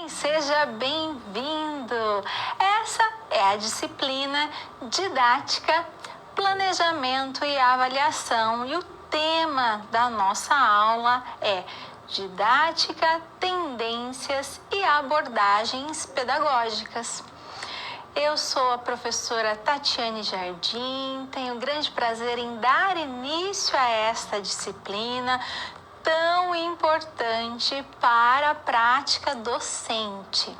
Seja bem-vindo! Essa é a disciplina Didática, Planejamento e Avaliação e o tema da nossa aula é Didática, Tendências e Abordagens Pedagógicas. Eu sou a professora Tatiane Jardim, tenho grande prazer em dar início a esta disciplina tão importante para a prática docente.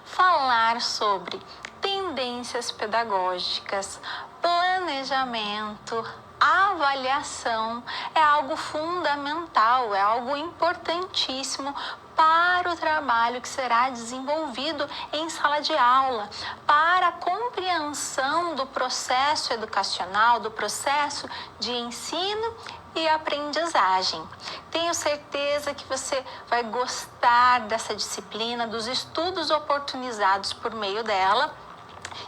Falar sobre tendências pedagógicas, planejamento, avaliação é algo fundamental, é algo importantíssimo para o trabalho que será desenvolvido em sala de aula, para a compreensão do processo educacional, do processo de ensino e aprendizagem. Tenho certeza que você vai gostar dessa disciplina, dos estudos oportunizados por meio dela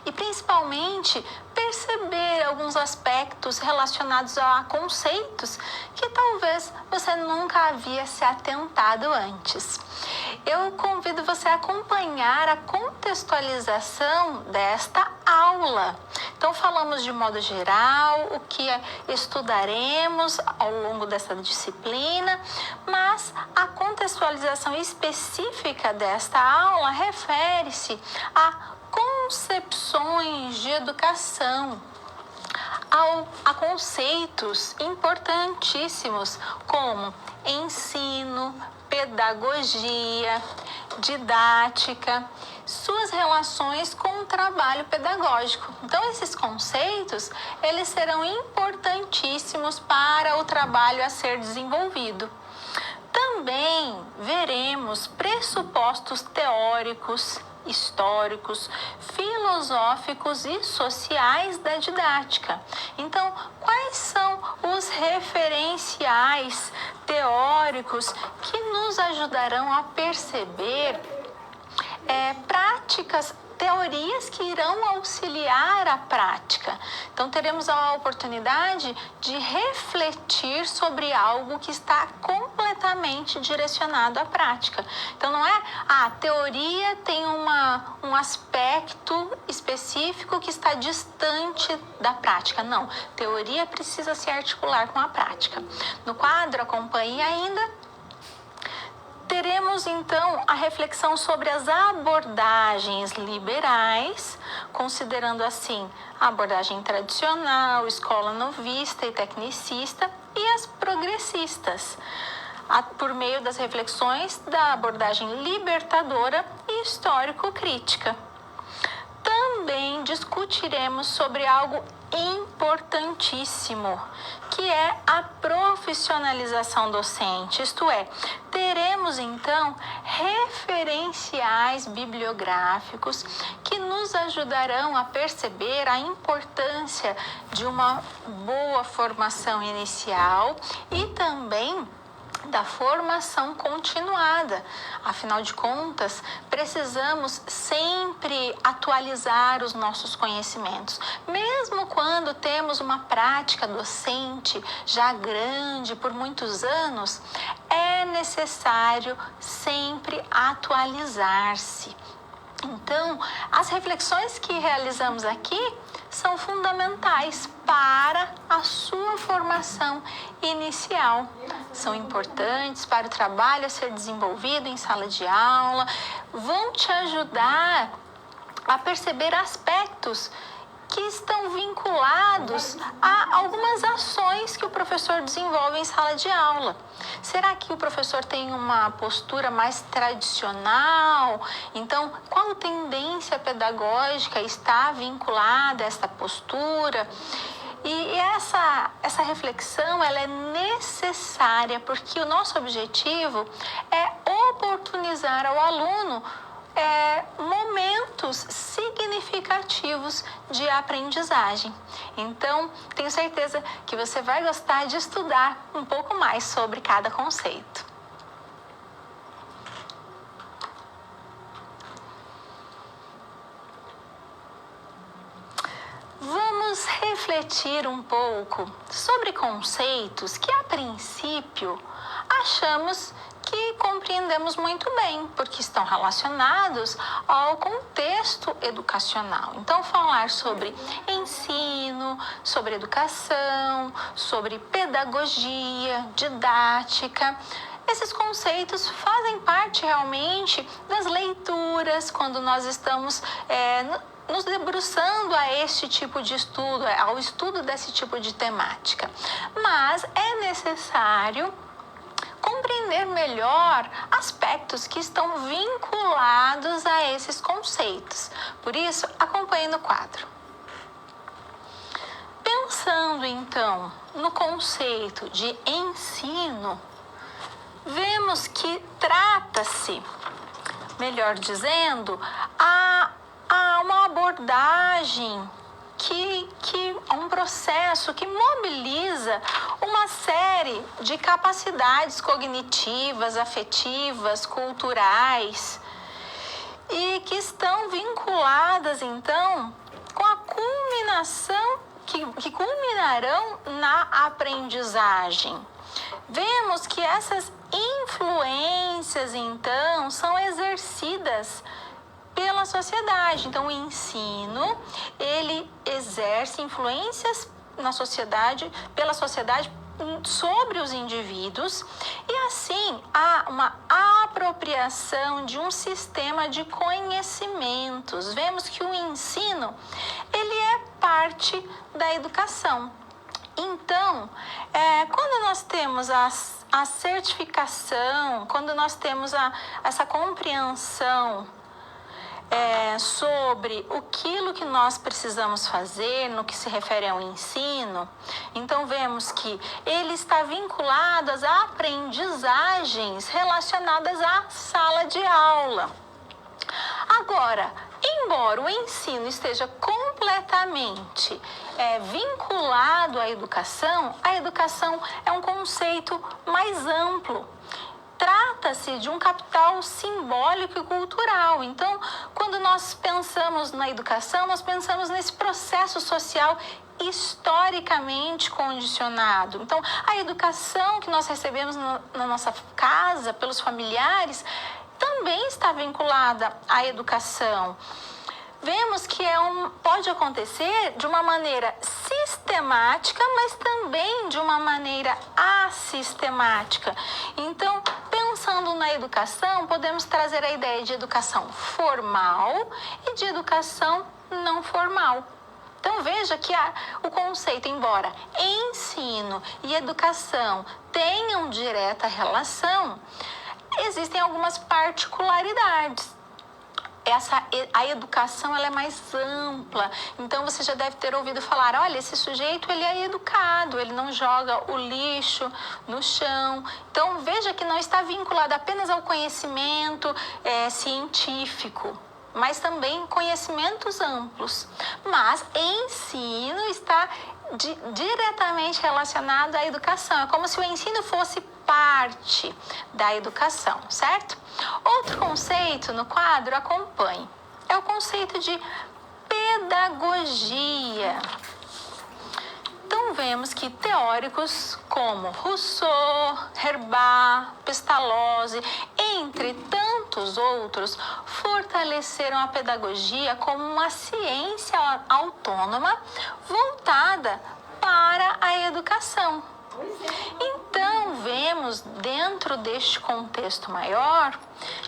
e principalmente perceber alguns aspectos relacionados a conceitos que talvez você nunca havia se atentado antes. Eu convido você a acompanhar a contextualização desta aula. Então, falamos de modo geral o que estudaremos ao longo dessa disciplina, mas a contextualização específica desta aula refere-se concepções de educação, a conceitos importantíssimos como ensino, pedagogia, didática, suas relações com o trabalho pedagógico. Então, esses conceitos, eles serão importantíssimos para o trabalho a ser desenvolvido. Também veremos pressupostos teóricos, históricos, filosóficos e sociais da didática. Então, quais são os referenciais teóricos que nos ajudarão a perceber teorias que irão auxiliar a prática? Então, teremos a oportunidade de refletir sobre algo que está completamente direcionado à prática. Então, não é a teoria tem um aspecto específico que está distante da prática. Não, teoria precisa se articular com a prática. No quadro, acompanhe ainda. Teremos, então, a reflexão sobre as abordagens liberais, considerando, assim, a abordagem tradicional, escola novista e tecnicista, e as progressistas, por meio das reflexões da abordagem libertadora e histórico-crítica. Também discutiremos sobre algo importantíssimo, que é a profissionalização docente, isto é, teremos então referenciais bibliográficos que nos ajudarão a perceber a importância de uma boa formação inicial e também da formação continuada. Afinal de contas, precisamos sempre atualizar os nossos conhecimentos. Mesmo quando temos uma prática docente já grande por muitos anos, é necessário sempre atualizar-se. Então, as reflexões que realizamos aqui são fundamentais para a sua formação inicial. São importantes para o trabalho a ser desenvolvido em sala de aula, vão te ajudar a perceber aspectos que estão vinculados a algumas ações que o professor desenvolve em sala de aula. Será que o professor tem uma postura mais tradicional? Então, qual tendência pedagógica está vinculada a esta postura? E essa reflexão ela é necessária porque o nosso objetivo é oportunizar ao aluno momentos significativos de aprendizagem. Então, tenho certeza que você vai gostar de estudar um pouco mais sobre cada conceito. Vamos refletir um pouco sobre conceitos que, a princípio, achamos que que compreendemos muito bem, porque estão relacionados ao contexto educacional. Então, falar sobre ensino, sobre educação, sobre pedagogia, didática, esses conceitos fazem parte realmente das leituras quando nós estamos nos debruçando a este tipo de estudo, ao estudo desse tipo de temática. Mas é necessário compreender melhor aspectos que estão vinculados a esses conceitos. Por isso, acompanhe no quadro. Pensando então no conceito de ensino, vemos que trata-se, melhor dizendo, a uma abordagem um processo que mobiliza uma série de capacidades cognitivas, afetivas, culturais e que estão vinculadas então com a culminação que culminarão na aprendizagem. Vemos que essas influências então são exercidas pela sociedade. Então, o ensino, ele exerce influências na sociedade, pela sociedade sobre os indivíduos e assim há uma apropriação de um sistema de conhecimentos. Vemos que o ensino, ele é parte da educação. Então, quando nós temos a certificação, quando nós temos essa compreensão sobre aquilo que nós precisamos fazer no que se refere ao ensino, então vemos que ele está vinculado às aprendizagens relacionadas à sala de aula. Agora, embora o ensino esteja completamente vinculado à educação é um conceito mais amplo. Trata-se de um capital simbólico e cultural. Então, quando nós pensamos na educação, nós pensamos nesse processo social historicamente condicionado. Então, a educação que nós recebemos na nossa casa, pelos familiares, também está vinculada à educação. Vemos que pode acontecer de uma maneira sistemática, mas também de uma maneira assistemática. Então, pensando na educação, podemos trazer a ideia de educação formal e de educação não formal. Então, veja que o conceito, embora ensino e educação tenham direta relação, existem algumas particularidades. A educação ela é mais ampla, então você já deve ter ouvido falar, olha, esse sujeito ele é educado, ele não joga o lixo no chão. Então veja que não está vinculado apenas ao conhecimento científico, mas também conhecimentos amplos. Mas ensino está diretamente relacionado à educação, é como se o ensino fosse parte da educação, certo? Outro conceito no quadro, acompanhe, é o conceito de pedagogia. Então, vemos que teóricos como Rousseau, Herbar, Pestalozzi, entre tantos outros, fortaleceram a pedagogia como uma ciência autônoma voltada para a educação. Então, vemos dentro deste contexto maior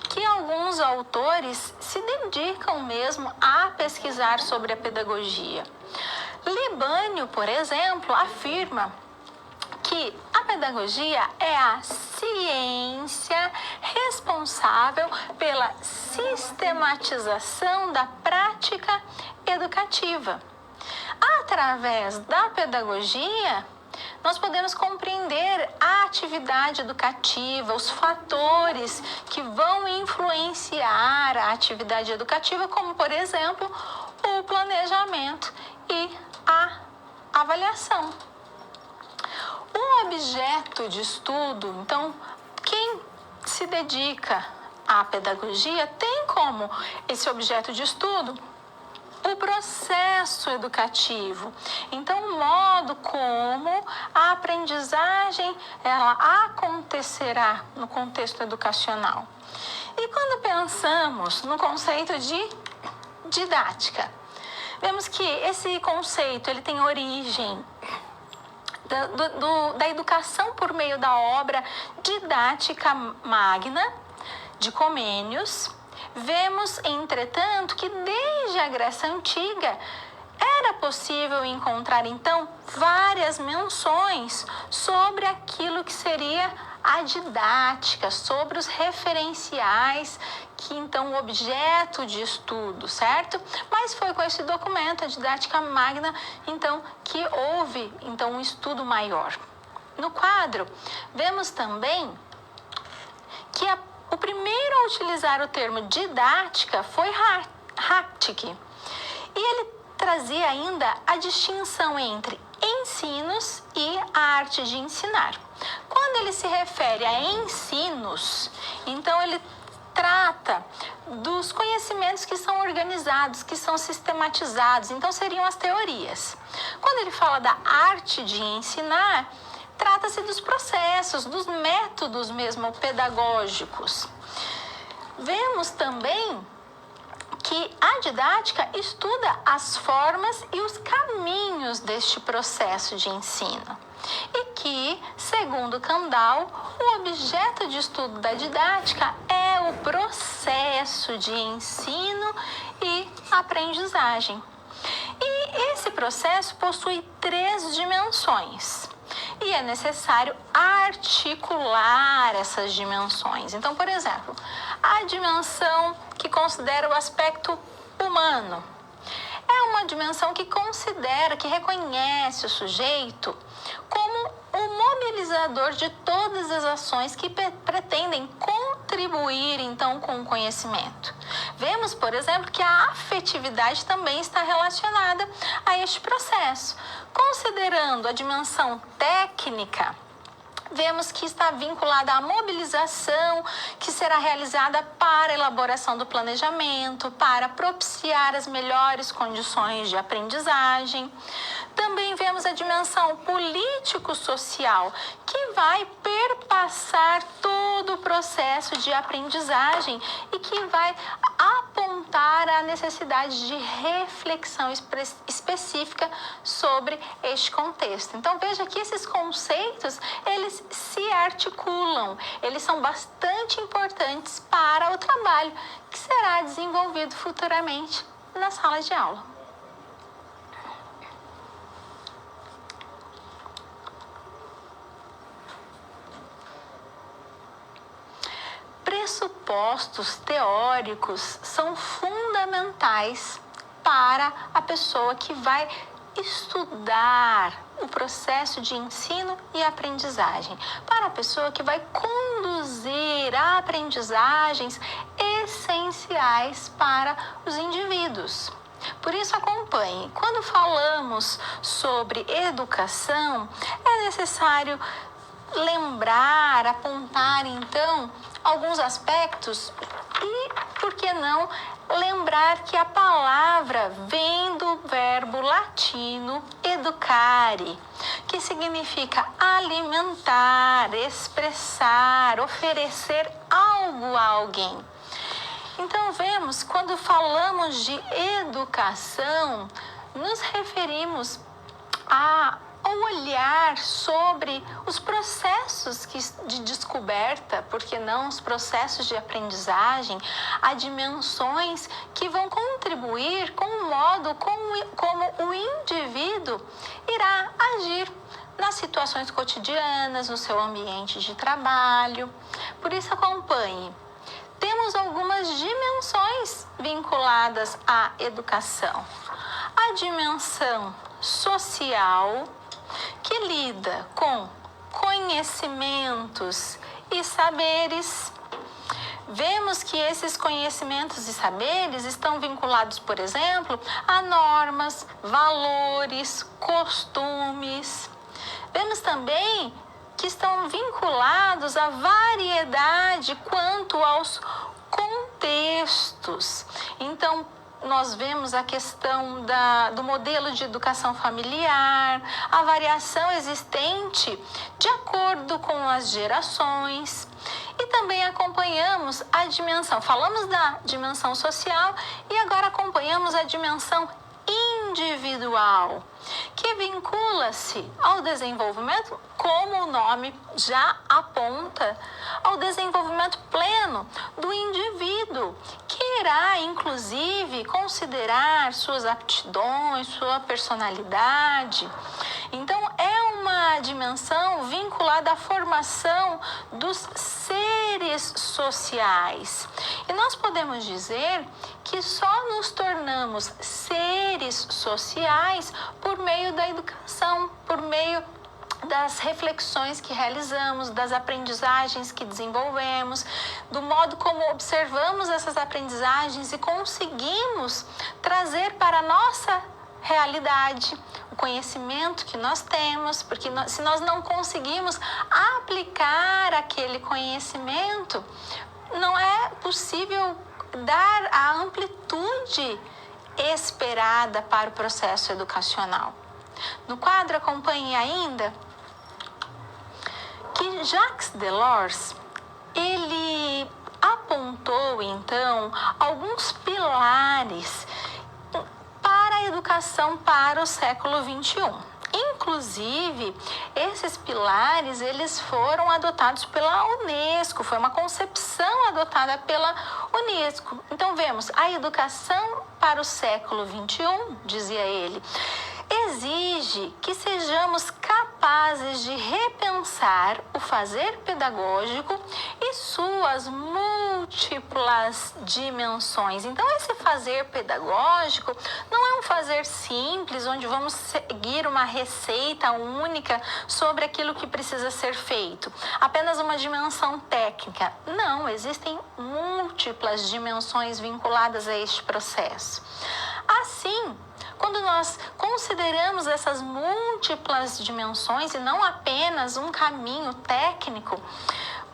que alguns autores se dedicam mesmo a pesquisar sobre a pedagogia. Libânio, por exemplo, afirma que a pedagogia é a ciência responsável pela sistematização da prática educativa. Através da pedagogia, nós podemos compreender a atividade educativa, os fatores que vão influenciar a atividade educativa, como, por exemplo, o planejamento e a avaliação. Um objeto de estudo, então, quem se dedica à pedagogia tem como esse objeto de estudo o processo educativo. Então, o modo como a aprendizagem ela acontecerá no contexto educacional. E quando pensamos no conceito de didática, vemos que esse conceito ele tem origem da educação por meio da obra Didática Magna, de Comênios. Vemos, entretanto, que desde a Grécia Antiga era possível encontrar, então, várias menções sobre aquilo que seria a didática, sobre os referenciais que, então, o objeto de estudo, certo? Mas foi com esse documento, a Didática Magna, então, que houve, então, um estudo maior. No quadro, vemos também que o primeiro a utilizar o termo didática foi Hartwig. E ele trazia ainda a distinção entre ensinos e a arte de ensinar. Quando ele se refere a ensinos, então ele trata dos conhecimentos que são organizados, que são sistematizados, então seriam as teorias. Quando ele fala da arte de ensinar, trata-se dos processos, dos métodos mesmo pedagógicos. Vemos também que a didática estuda as formas e os caminhos deste processo de ensino. E que, segundo Kandel, o objeto de estudo da didática é o processo de ensino e aprendizagem. E esse processo possui 3 dimensões. E é necessário articular essas dimensões. Então, por exemplo, a dimensão que considera o aspecto humano é uma dimensão que considera, que reconhece o sujeito como o mobilizador de todas as ações que pretendem contribuir, então, com o conhecimento. Vemos, por exemplo, que a afetividade também está relacionada a este processo. Considerando a dimensão técnica, vemos que está vinculada à mobilização que será realizada para a elaboração do planejamento, para propiciar as melhores condições de aprendizagem. Também vemos a dimensão político-social, que vai perpassar todo o processo de aprendizagem e que vai apontar a necessidade de reflexão específica sobre este contexto. Então, veja que esses conceitos, eles se articulam, eles são bastante importantes para o trabalho que será desenvolvido futuramente na sala de aula. Pressupostos teóricos são fundamentais para a pessoa que vai estudar o processo de ensino e aprendizagem, para a pessoa que vai conduzir aprendizagens essenciais para os indivíduos. Por isso, acompanhe. Quando falamos sobre educação, é necessário lembrar, apontar, então, alguns aspectos e, por que não, lembrar que a palavra vem do verbo latino educare, que significa alimentar, expressar, oferecer algo a alguém. Então, vemos, quando falamos de educação, nos referimos ao olhar sobre os processos de descoberta, por que não os processos de aprendizagem, a dimensões que vão contribuir com o modo como o indivíduo irá agir nas situações cotidianas, no seu ambiente de trabalho. Por isso, acompanhe. Temos algumas dimensões vinculadas à educação. A dimensão social, que lida com conhecimentos e saberes. Vemos que esses conhecimentos e saberes estão vinculados, por exemplo, a normas, valores, costumes. Vemos também que estão vinculados à variedade quanto aos contextos. Então, nós vemos a questão do modelo de educação familiar, a variação existente de acordo com as gerações. E também acompanhamos a dimensão, falamos da dimensão social e agora acompanhamos a dimensão individual, que vincula-se ao desenvolvimento, como o nome já aponta, ao desenvolvimento pleno do indivíduo, que irá, inclusive, considerar suas aptidões, sua personalidade. Então, é uma dimensão vinculada à formação dos seres sociais. E nós podemos dizer que só nos tornamos seres sociais por meio da educação, por meio das reflexões que realizamos, das aprendizagens que desenvolvemos, do modo como observamos essas aprendizagens e conseguimos trazer para a nossa realidade o conhecimento que nós temos, porque se nós não conseguimos aplicar aquele conhecimento, não é possível dar a amplitude esperada para o processo educacional. No quadro, acompanhe ainda que Jacques Delors, ele apontou, então, alguns pilares para a educação para o século XXI. Inclusive, esses pilares, eles foram adotados pela Unesco, foi uma concepção adotada pela Unesco. Então, vemos, a educação para o século XXI, dizia ele, exige que sejamos capazes de repensar o fazer pedagógico e suas múltiplas dimensões. Então, esse fazer pedagógico não é um fazer simples, onde vamos seguir uma receita única sobre aquilo que precisa ser feito, apenas uma dimensão técnica. Não, existem múltiplas dimensões vinculadas a este processo. Assim, quando nós consideramos essas múltiplas dimensões e não apenas um caminho técnico,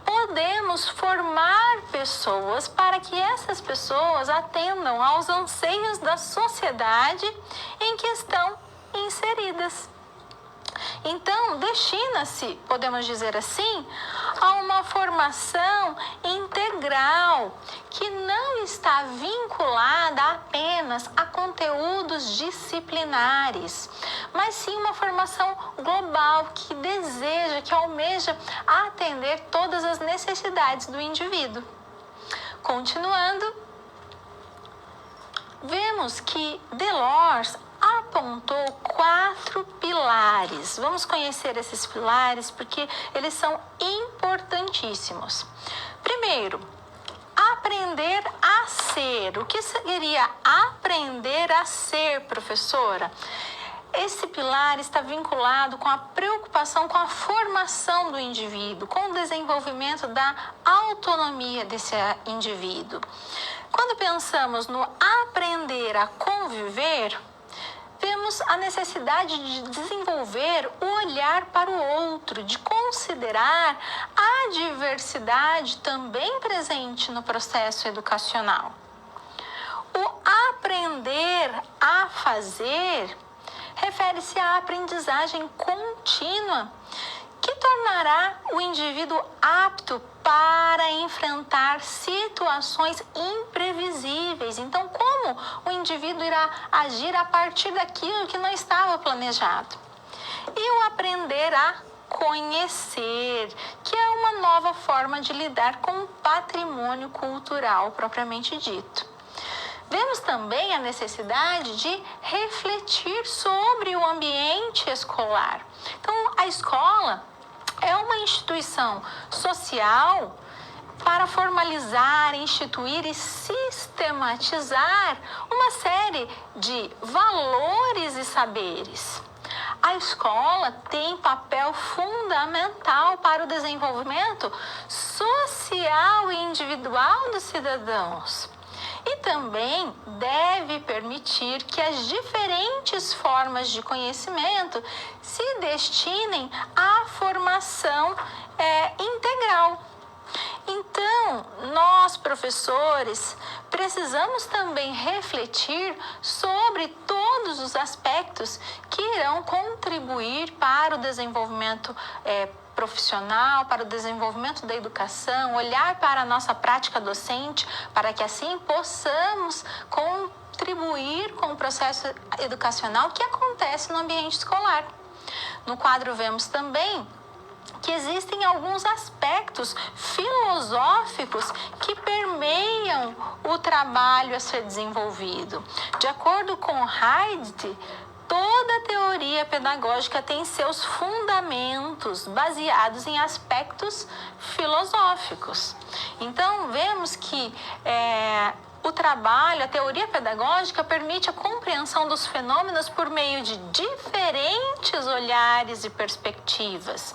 podemos formar pessoas para que essas pessoas atendam aos anseios da sociedade em que estão inseridas. Então, destina-se, podemos dizer assim, a uma formação integral que não está vinculada apenas a conteúdos disciplinares, mas sim uma formação global que deseja, que almeja atender todas as necessidades do indivíduo. Continuando, vemos que Delors apontou 4 pilares. Vamos conhecer esses pilares porque eles são importantíssimos. Primeiro, aprender a ser. O que seria aprender a ser, professora? Esse pilar está vinculado com a preocupação com a formação do indivíduo, com o desenvolvimento da autonomia desse indivíduo. Quando pensamos no aprender a conviver, vemos a necessidade de desenvolver o olhar para o outro, de considerar a diversidade também presente no processo educacional. O aprender a fazer refere-se à aprendizagem contínua, que tornará o indivíduo apto para enfrentar situações imprevisíveis. Então, como o indivíduo irá agir a partir daquilo que não estava planejado? E o aprender a conhecer, que é uma nova forma de lidar com o patrimônio cultural propriamente dito. Vemos também a necessidade de refletir sobre o ambiente escolar. Então, a escola é uma instituição social para formalizar, instituir e sistematizar uma série de valores e saberes. A escola tem papel fundamental para o desenvolvimento social e individual dos cidadãos. E também deve permitir que as diferentes formas de conhecimento se destinem à formação integral. Então, nós, professores, precisamos também refletir sobre todos os aspectos que irão contribuir para o desenvolvimento profissional, para o desenvolvimento da educação, olhar para a nossa prática docente, para que assim possamos contribuir com o processo educacional que acontece no ambiente escolar. No quadro vemos também que existem alguns aspectos filosóficos que permeiam o trabalho a ser desenvolvido. De acordo com Heidegger, toda teoria pedagógica tem seus fundamentos baseados em aspectos filosóficos. Então, vemos que o trabalho, a teoria pedagógica, permite a compreensão dos fenômenos por meio de diferentes olhares e perspectivas,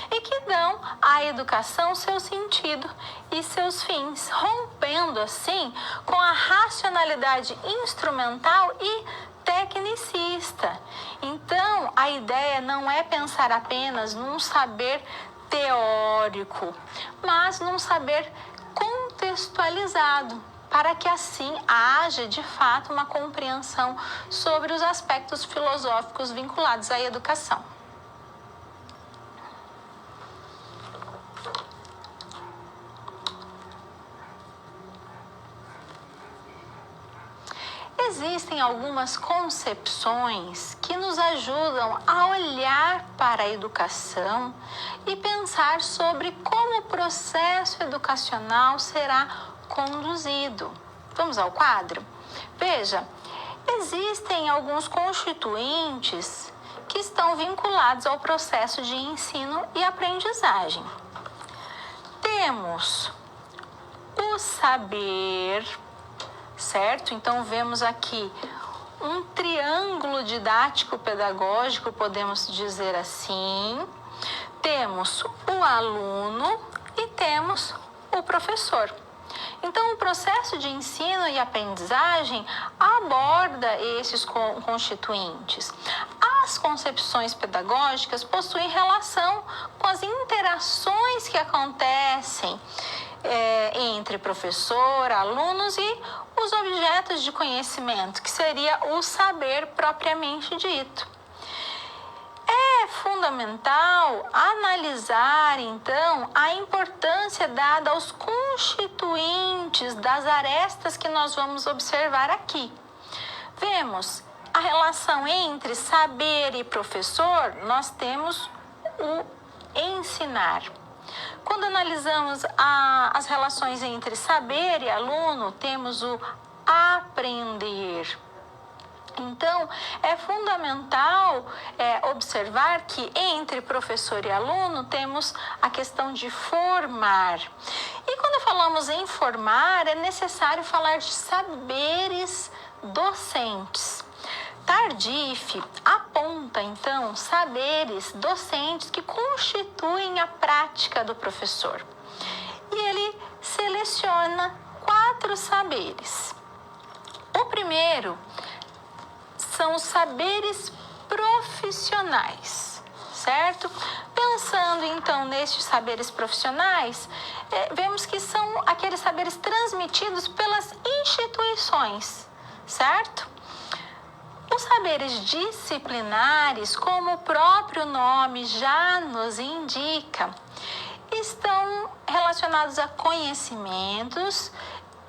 e que dão à educação seu sentido e seus fins, rompendo assim com a racionalidade instrumental e tecnicista. Então, a ideia não é pensar apenas num saber teórico, mas num saber contextualizado, para que assim haja de fato uma compreensão sobre os aspectos filosóficos vinculados à educação. Existem algumas concepções que nos ajudam a olhar para a educação e pensar sobre como o processo educacional será conduzido. Vamos ao quadro? Veja, existem alguns constituintes que estão vinculados ao processo de ensino e aprendizagem. Temos o saber, certo? Então, vemos aqui um triângulo didático-pedagógico, podemos dizer assim. Temos o aluno e temos o professor. Então, o processo de ensino e aprendizagem aborda esses constituintes. As concepções pedagógicas possuem relação com as interações que acontecem entre professor, alunos e os objetos de conhecimento, que seria o saber propriamente dito. É fundamental analisar, então, a importância dada aos constituintes das arestas que nós vamos observar aqui. Vemos a relação entre saber e professor, nós temos o ensinar. Quando analisamos as relações entre saber e aluno, temos o aprender. Então, é fundamental observar que entre professor e aluno temos a questão de formar. E quando falamos em formar, é necessário falar de saberes docentes. Tardif aponta, então, saberes docentes que constituem a prática do professor. E ele seleciona 4 saberes. O primeiro são os saberes profissionais, certo? Pensando, então, nestes saberes profissionais, vemos que são aqueles saberes transmitidos pelas instituições, certo? Os saberes disciplinares, como o próprio nome já nos indica, estão relacionados a conhecimentos,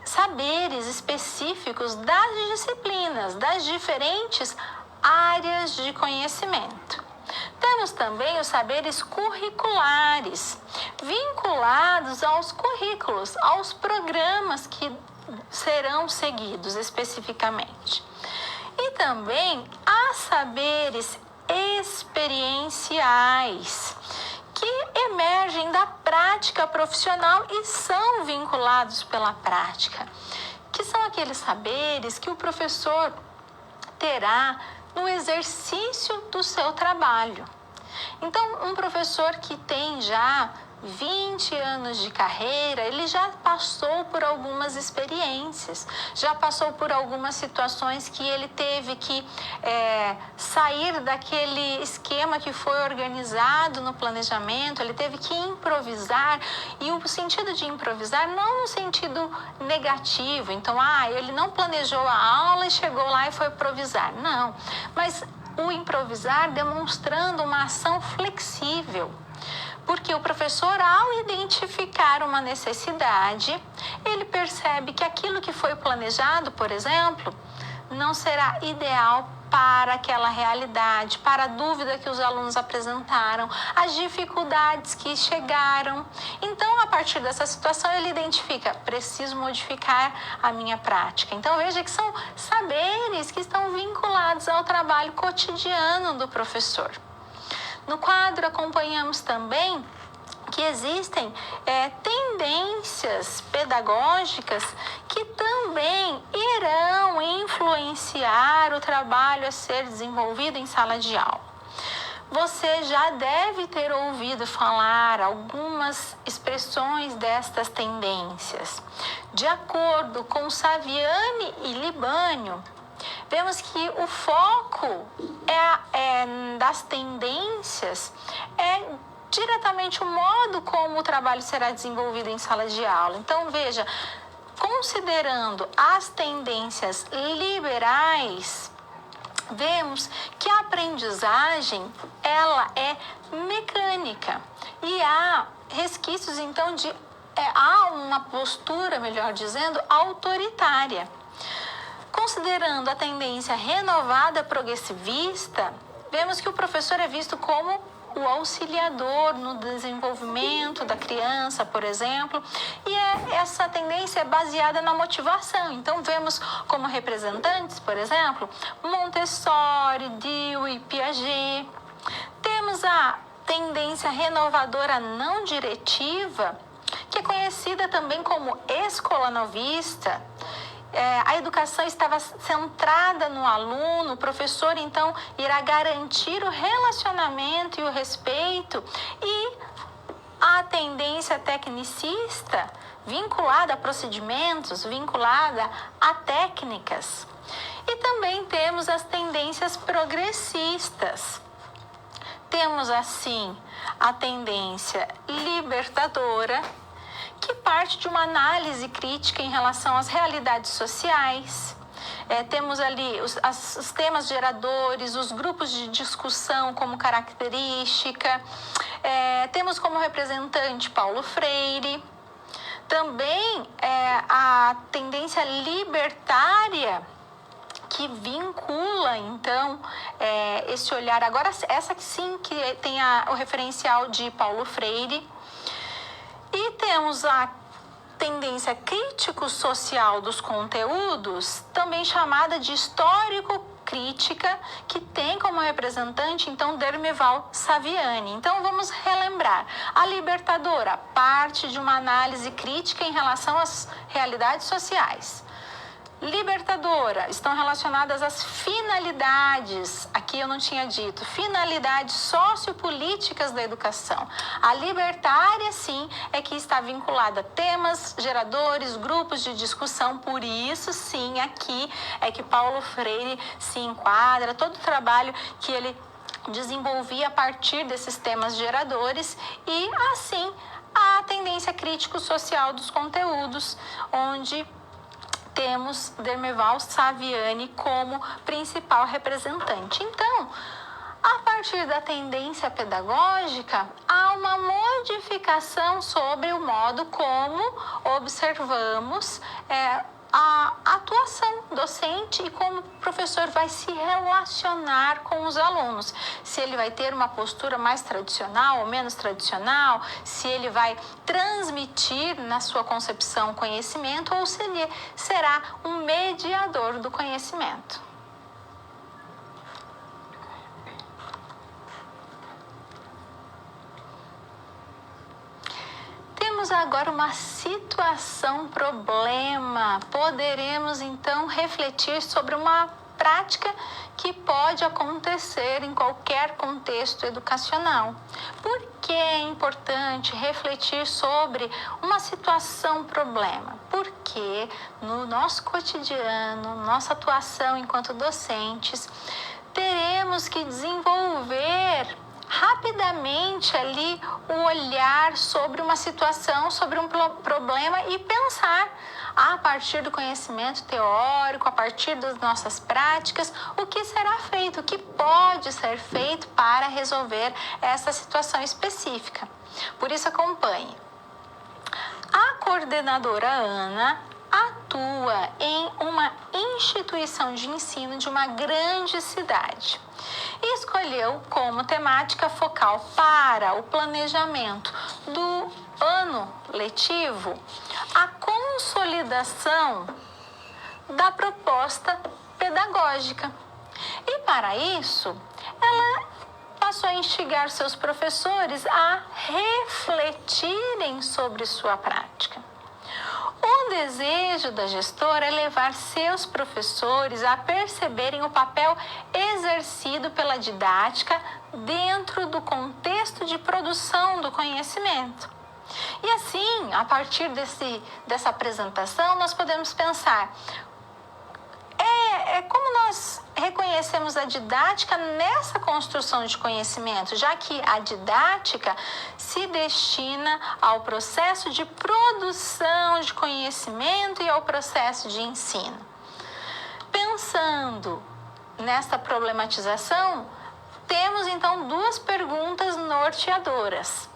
saberes específicos das disciplinas, das diferentes áreas de conhecimento. Temos também os saberes curriculares, vinculados aos currículos, aos programas que serão seguidos especificamente. E também há saberes experienciais, que emergem da prática profissional e são vinculados pela prática, que são aqueles saberes que o professor terá no exercício do seu trabalho. Então, um professor que tem já 20 anos de carreira, ele já passou por algumas experiências, já passou por algumas situações que ele teve que sair daquele esquema que foi organizado no planejamento, ele teve que improvisar, e o sentido de improvisar não no sentido negativo, então, ele não planejou a aula e chegou lá e foi improvisar, não, mas o improvisar demonstrando uma ação flexível. Porque o professor, ao identificar uma necessidade, ele percebe que aquilo que foi planejado, por exemplo, não será ideal para aquela realidade, para a dúvida que os alunos apresentaram, as dificuldades que chegaram. Então, a partir dessa situação, ele identifica: preciso modificar a minha prática. Então, veja que são saberes que estão vinculados ao trabalho cotidiano do professor. No quadro, acompanhamos também que existem tendências pedagógicas que também irão influenciar o trabalho a ser desenvolvido em sala de aula. Você já deve ter ouvido falar algumas expressões destas tendências. De acordo com Saviani e Libânio, vemos que o foco das tendências é diretamente o modo como o trabalho será desenvolvido em sala de aula. Então, veja, considerando as tendências liberais, vemos que a aprendizagem ela é mecânica e há resquícios, então, há uma postura, melhor dizendo, autoritária. Considerando a tendência renovada progressivista, vemos que o professor é visto como o auxiliador no desenvolvimento da criança, por exemplo, e essa tendência é baseada na motivação. Então, vemos como representantes, por exemplo, Montessori, Dewey, Piaget. Temos a tendência renovadora não diretiva, que é conhecida também como escolanovista. A educação estava centrada no aluno, o professor então irá garantir o relacionamento e o respeito, e a tendência tecnicista, vinculada a procedimentos, vinculada a técnicas. E também temos as tendências progressistas. Temos assim a tendência libertadora, que parte de uma análise crítica em relação às realidades sociais. Temos ali os temas geradores, os grupos de discussão como característica. Temos como representante Paulo Freire. Também a tendência libertária, que vincula, então, esse olhar. Agora, essa que sim, que tem o referencial de Paulo Freire. E temos a tendência crítico-social dos conteúdos, também chamada de histórico-crítica, que tem como representante, então, Dermeval Saviani. Então, vamos relembrar. A libertadora parte de uma análise crítica em relação às realidades sociais. Libertadora estão relacionadas às finalidades, aqui eu não tinha dito, finalidades sociopolíticas da educação. A libertária, sim, é que está vinculada a temas geradores, grupos de discussão, por isso, sim, aqui é que Paulo Freire se enquadra, todo o trabalho que ele desenvolvia a partir desses temas geradores, e, assim, a tendência crítico-social dos conteúdos, onde temos Dermeval Saviani como principal representante. Então, a partir da tendência pedagógica, há uma modificação sobre o modo como observamos a atuação docente e como o professor vai se relacionar com os alunos. Se ele vai ter uma postura mais tradicional ou menos tradicional, se ele vai transmitir na sua concepção conhecimento, ou se ele será um mediador do conhecimento. Temos agora uma situação problema. Poderemos então refletir sobre uma prática que pode acontecer em qualquer contexto educacional. Por que é importante refletir sobre uma situação-problema? Porque no nosso cotidiano, nossa atuação enquanto docentes, teremos que desenvolver rapidamente ali o olhar sobre uma situação, sobre um problema e pensar a partir do conhecimento teórico, a partir das nossas práticas, o que será feito, o que pode ser feito para resolver essa situação específica. Por isso, acompanhe. A coordenadora Ana atua em uma instituição de ensino de uma grande cidade e escolheu como temática focal para o planejamento do ano letivo a consolidação da proposta pedagógica. E para isso, ela passou a instigar seus professores a refletirem sobre sua prática. O desejo da gestora é levar seus professores a perceberem o papel exercido pela didática dentro do contexto de produção do conhecimento. E assim, a partir dessa apresentação, nós podemos pensar como nós reconhecemos a didática nessa construção de conhecimento, já que a didática se destina ao processo de produção de conhecimento e ao processo de ensino. Pensando nesta problematização, temos então duas perguntas norteadoras.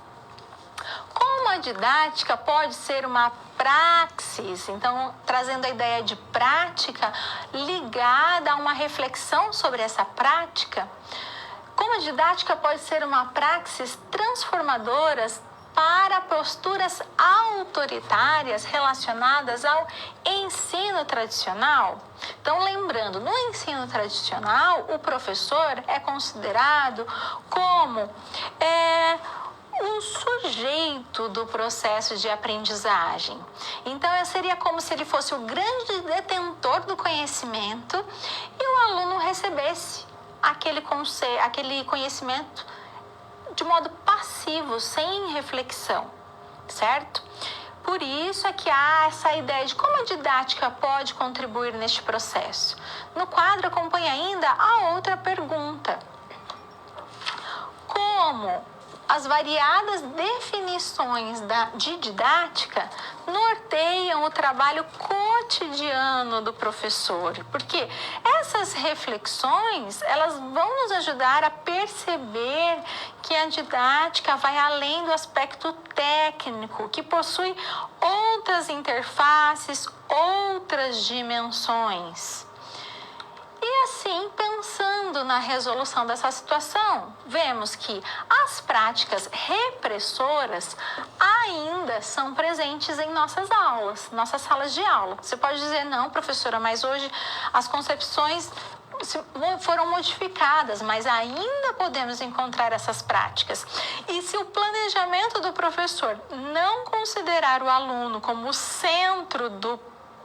Como a didática pode ser uma praxis, então trazendo a ideia de prática ligada a uma reflexão sobre essa prática, como a didática pode ser uma praxis transformadora para posturas autoritárias relacionadas ao ensino tradicional? Então, lembrando, no ensino tradicional, o professor é considerado como um sujeito do processo de aprendizagem. Então, seria como se ele fosse o grande detentor do conhecimento e o aluno recebesse aquele conhecimento de modo passivo, sem reflexão, certo? Por isso é que há essa ideia de como a didática pode contribuir neste processo. No quadro, acompanha ainda a outra pergunta. Como as variadas definições de didática norteiam o trabalho cotidiano do professor, porque essas reflexões, elas vão nos ajudar a perceber que a didática vai além do aspecto técnico, que possui outras interfaces, outras dimensões. E assim, pensando na resolução dessa situação, vemos que as práticas repressoras ainda são presentes em nossas aulas, nossas salas de aula. Você pode dizer, não, professora, mas hoje as concepções foram modificadas, mas ainda podemos encontrar essas práticas. E se o planejamento do professor não considerar o aluno como o centro do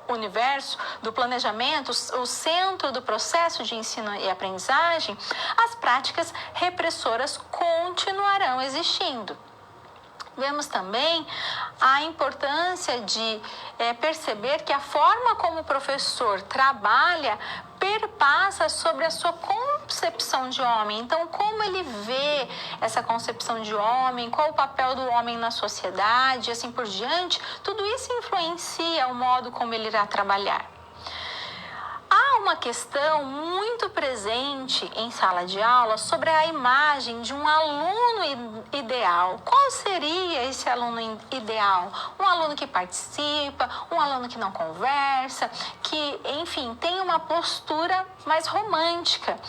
universo, do planejamento, o centro do processo de ensino e aprendizagem, as práticas repressoras continuarão existindo. Vemos também a importância de perceber que a forma como o professor trabalha perpassa sobre a sua concepção de homem. Então, como ele vê essa concepção de homem, qual o papel do homem na sociedade e assim por diante, tudo isso influencia o modo como ele irá trabalhar. Há uma questão muito presente em sala de aula sobre a imagem de um aluno ideal. Qual seria esse aluno ideal? Um aluno que participa, um aluno que não conversa, que, enfim, tem uma postura mais romântica.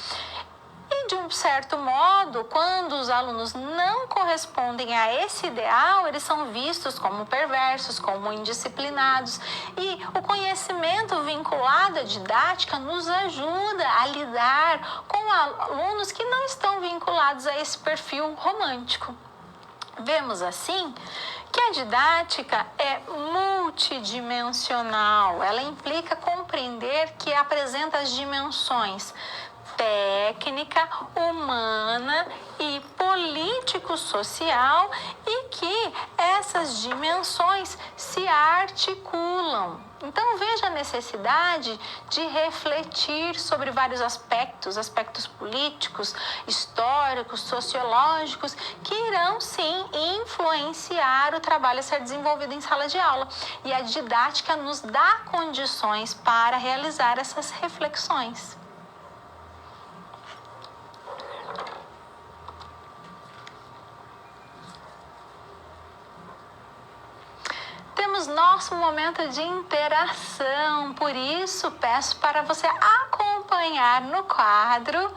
E, de um certo modo, quando os alunos não correspondem a esse ideal, eles são vistos como perversos, como indisciplinados. E o conhecimento vinculado à didática nos ajuda a lidar com alunos que não estão vinculados a esse perfil romântico. Vemos assim que a didática é multidimensional, ela implica compreender saber que apresenta as dimensões técnica, humana e político-social, e que essas dimensões se articulam. Então veja a necessidade de refletir sobre vários aspectos políticos, históricos, sociológicos, que irão sim influenciar o trabalho a ser desenvolvido em sala de aula. E a didática nos dá condições para realizar essas reflexões. Temos nosso momento de interação, por isso peço para você acompanhar no quadro.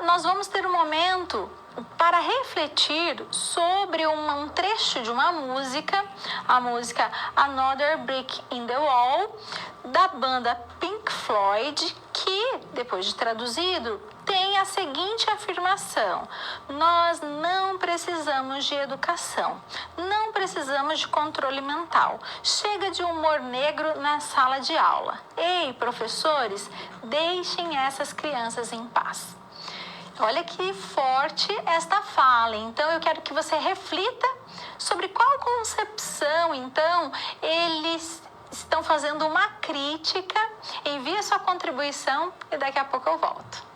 Nós vamos ter um momento para refletir sobre um trecho de uma música, a música Another Brick in the Wall, da banda Pink Floyd, que, depois de traduzido, tem a seguinte afirmação: nós não precisamos de educação, não precisamos de controle mental. Chega de humor negro na sala de aula. Ei, professores, deixem essas crianças em paz. Olha que forte esta fala. Então, eu quero que você reflita sobre qual concepção, então, eles estão fazendo uma crítica. Envie a sua contribuição e daqui a pouco eu volto.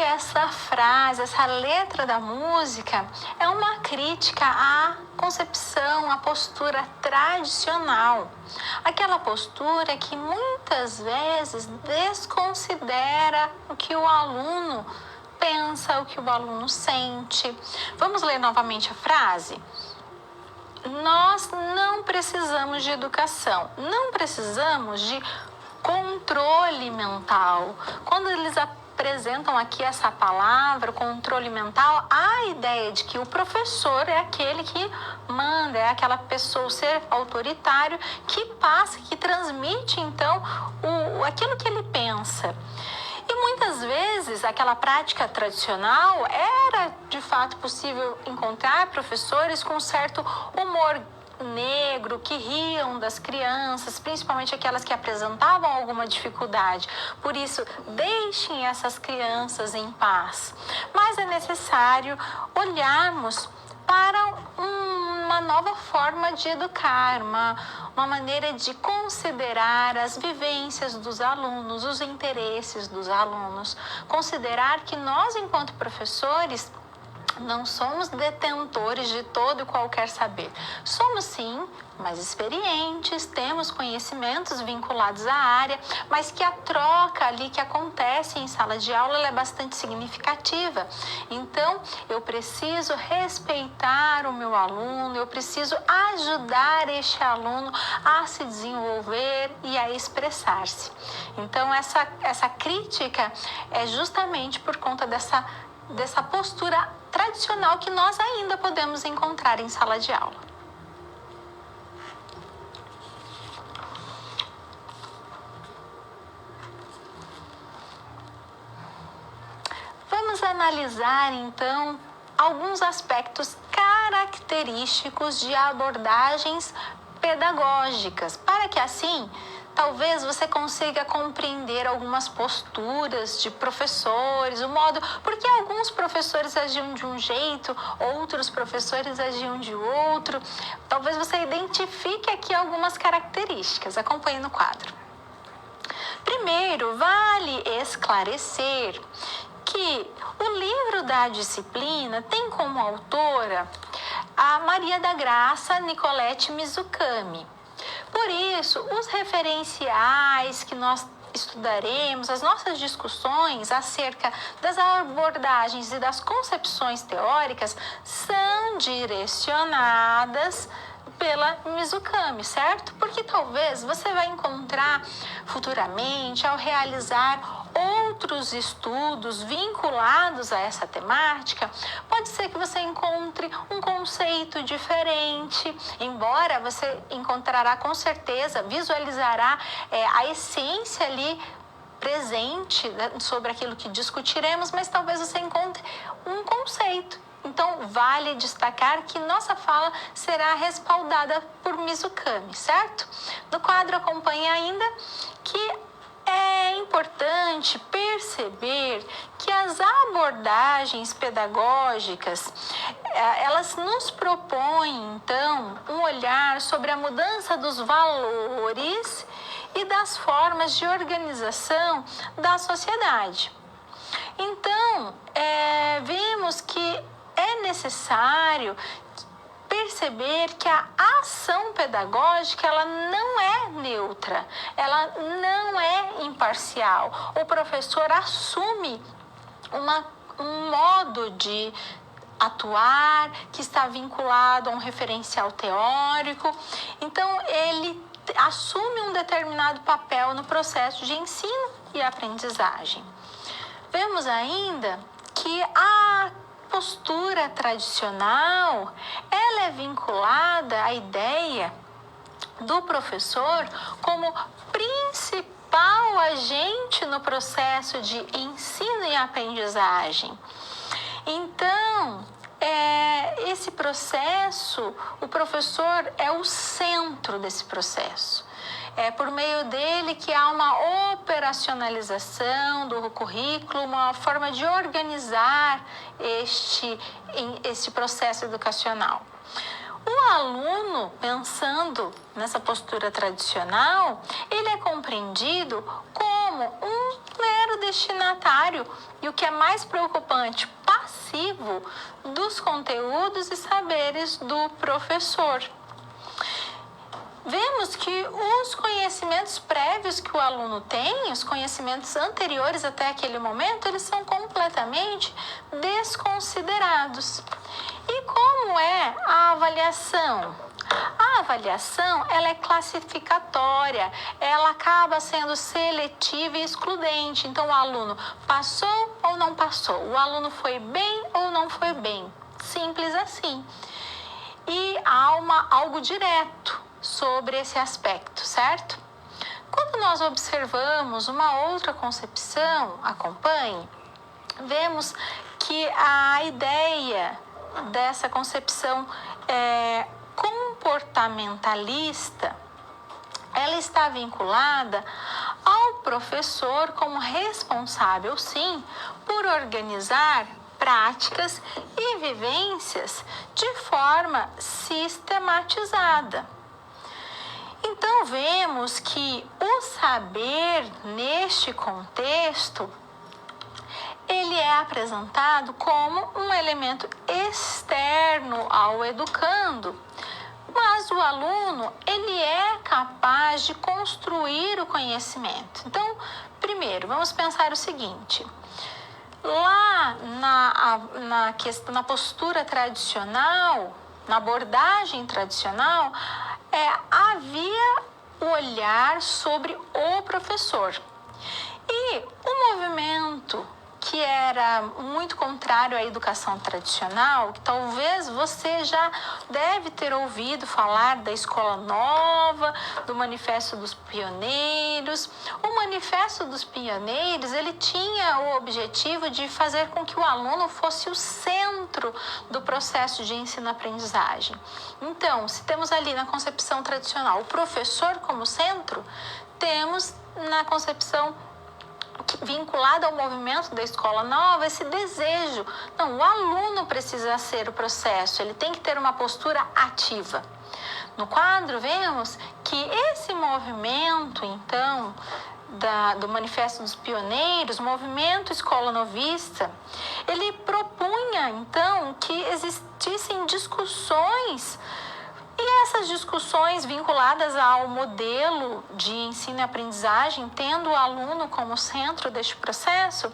Essa frase, essa letra da música é uma crítica à concepção, à postura tradicional. Aquela postura que muitas vezes desconsidera o que o aluno pensa, o que o aluno sente. Vamos ler novamente a frase? Nós não precisamos de educação, não precisamos de controle mental. Quando eles apresentam aqui essa palavra, controle mental, a ideia de que o professor é aquele que manda, é aquela pessoa, o ser autoritário, que passa, que transmite, então, aquilo que ele pensa. E muitas vezes, aquela prática tradicional, era de fato possível encontrar professores com certo humor negro, que riam das crianças, principalmente aquelas que apresentavam alguma dificuldade. Por isso, deixem essas crianças em paz. Mas é necessário olharmos para uma nova forma de educar, uma maneira de considerar as vivências dos alunos, os interesses dos alunos, considerar que nós, enquanto professores, não somos detentores de todo e qualquer saber. Somos sim mais experientes, temos conhecimentos vinculados à área, mas que a troca ali que acontece em sala de aula ela é bastante significativa. Então, eu preciso respeitar o meu aluno, eu preciso ajudar este aluno a se desenvolver e a expressar-se. Então, essa crítica é justamente por conta dessa postura tradicional que nós ainda podemos encontrar em sala de aula. Vamos analisar, então, alguns aspectos característicos de abordagens pedagógicas, para que assim talvez você consiga compreender algumas posturas de professores, o modo, porque alguns professores agiam de um jeito, outros professores agiam de outro. Talvez você identifique aqui algumas características. Acompanhe no quadro. Primeiro, vale esclarecer que o livro da disciplina tem como autora a Maria da Graça Nicolette Mizukami. Por isso, os referenciais que nós estudaremos, as nossas discussões acerca das abordagens e das concepções teóricas são direcionadas pela Mizukami, certo? Porque talvez você vai encontrar futuramente, ao realizar outros estudos vinculados a essa temática, pode ser que você encontre um conceito diferente, embora você encontrará com certeza, visualizará a essência ali presente, né, sobre aquilo que discutiremos, mas talvez você encontre um conceito. Então, vale destacar que nossa fala será respaldada por Mizukami, certo? No quadro acompanhe ainda que é importante perceber que as abordagens pedagógicas, elas nos propõem, então, um olhar sobre a mudança dos valores e das formas de organização da sociedade. Então, vimos que é necessário perceber que a ação pedagógica ela não é neutra, ela não é imparcial. O professor assume um modo de atuar que está vinculado a um referencial teórico. Então, ele assume um determinado papel no processo de ensino e aprendizagem. Vemos ainda que a postura tradicional, ela é vinculada à ideia do professor como principal agente no processo de ensino e aprendizagem. Então, esse processo, o professor é o centro desse processo. É por meio dele que há uma operacionalização do currículo, uma forma de organizar este processo educacional. O aluno, pensando nessa postura tradicional, ele é compreendido como um mero destinatário e, o que é mais preocupante, passivo dos conteúdos e saberes do professor. Vemos que os conhecimentos prévios que o aluno tem, os conhecimentos anteriores até aquele momento, eles são completamente desconsiderados. E como é a avaliação? A avaliação, ela é classificatória, ela acaba sendo seletiva e excludente. Então, o aluno passou ou não passou? O aluno foi bem ou não foi bem? Simples assim. E há algo direto sobre esse aspecto, certo? Quando nós observamos uma outra concepção, acompanhe, vemos que a ideia dessa concepção comportamentalista, ela está vinculada ao professor como responsável, sim, por organizar práticas e vivências de forma sistematizada. Então, vemos que o saber, neste contexto, ele é apresentado como um elemento externo ao educando, mas o aluno, ele é capaz de construir o conhecimento. Então, primeiro, vamos pensar o seguinte: lá na postura tradicional, na abordagem tradicional, havia o olhar sobre o professor. E o movimento que era muito contrário à educação tradicional, que talvez você já deve ter ouvido falar da Escola Nova, do Manifesto dos Pioneiros. O Manifesto dos Pioneiros, ele tinha o objetivo de fazer com que o aluno fosse o centro do processo de ensino-aprendizagem. Então, se temos ali na concepção tradicional o professor como centro, temos na concepção vinculado ao movimento da Escola Nova, esse desejo. Não, o aluno precisa ser o processo, ele tem que ter uma postura ativa. No quadro, vemos que esse movimento, então, do Manifesto dos Pioneiros, movimento escola novista, ele propunha, então, que existissem discussões. E essas discussões vinculadas ao modelo de ensino e aprendizagem, tendo o aluno como centro deste processo,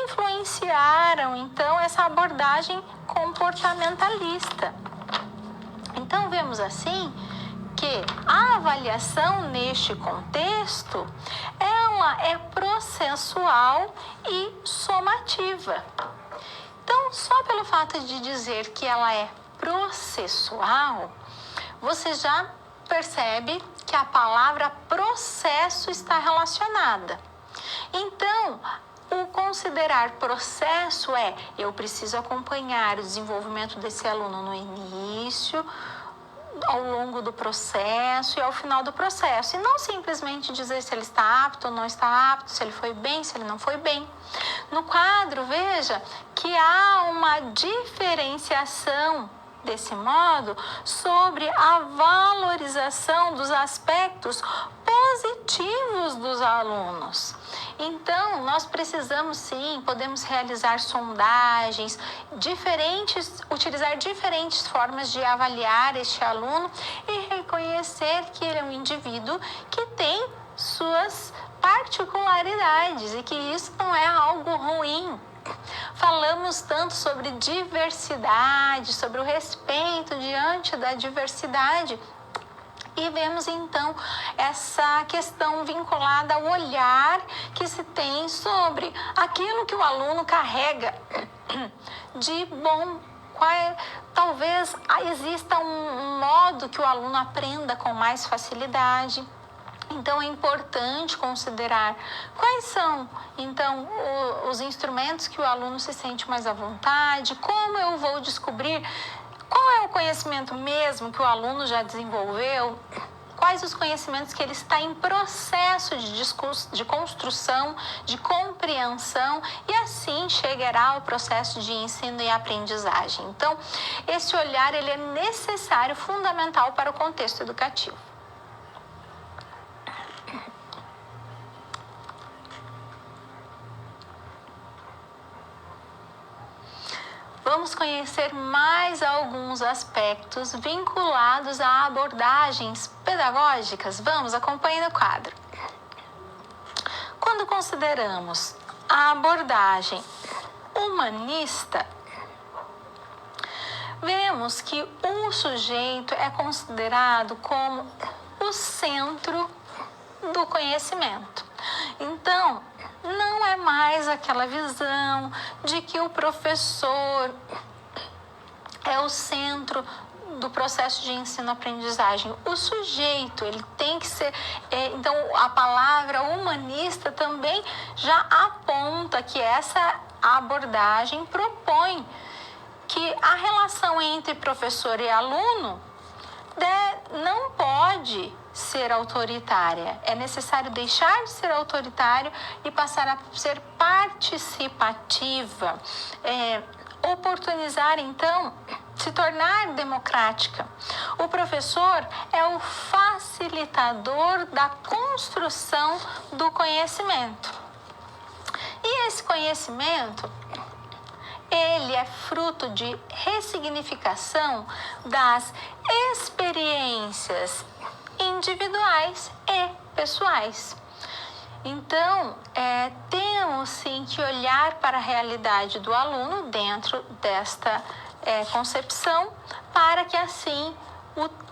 influenciaram, então, essa abordagem comportamentalista. Então, vemos assim que a avaliação neste contexto, ela é processual e somativa. Então, só pelo fato de dizer que ela é processual, você já percebe que a palavra processo está relacionada. Então, o considerar processo eu preciso acompanhar o desenvolvimento desse aluno no início, ao longo do processo e ao final do processo. E não simplesmente dizer se ele está apto ou não está apto, se ele foi bem, se ele não foi bem. No quadro, veja que há uma diferenciação desse modo sobre a valorização dos aspectos positivos dos alunos. Então, nós precisamos sim, podemos realizar sondagens, utilizar diferentes formas de avaliar este aluno e reconhecer que ele é um indivíduo que tem suas particularidades e que isso não é algo ruim. Falamos tanto sobre diversidade, sobre o respeito diante da diversidade. E vemos então essa questão vinculada ao olhar que se tem sobre aquilo que o aluno carrega de bom. Talvez exista um modo que o aluno aprenda com mais facilidade. Então, é importante considerar quais são, então, os instrumentos que o aluno se sente mais à vontade, como eu vou descobrir qual é o conhecimento mesmo que o aluno já desenvolveu, quais os conhecimentos que ele está em processo de construção, de compreensão, e assim chegará ao processo de ensino e aprendizagem. Então, esse olhar ele é necessário, fundamental para o contexto educativo. Vamos conhecer mais alguns aspectos vinculados a abordagens pedagógicas. Vamos, acompanhe no quadro. Quando consideramos a abordagem humanista, vemos que o sujeito é considerado como o centro do conhecimento. Então, não é mais aquela visão de que o professor é o centro do processo de ensino-aprendizagem. O sujeito, ele tem que ser... Então, a palavra humanista também já aponta que essa abordagem propõe que a relação entre professor e aluno não pode ser autoritária. É necessário deixar de ser autoritário e passar a ser participativa. Oportunizar, então, se tornar democrática. O professor é o facilitador da construção do conhecimento. E esse conhecimento, ele é fruto de ressignificação das experiências individuais e pessoais. Então, temos sim que olhar para a realidade do aluno dentro desta concepção, para que assim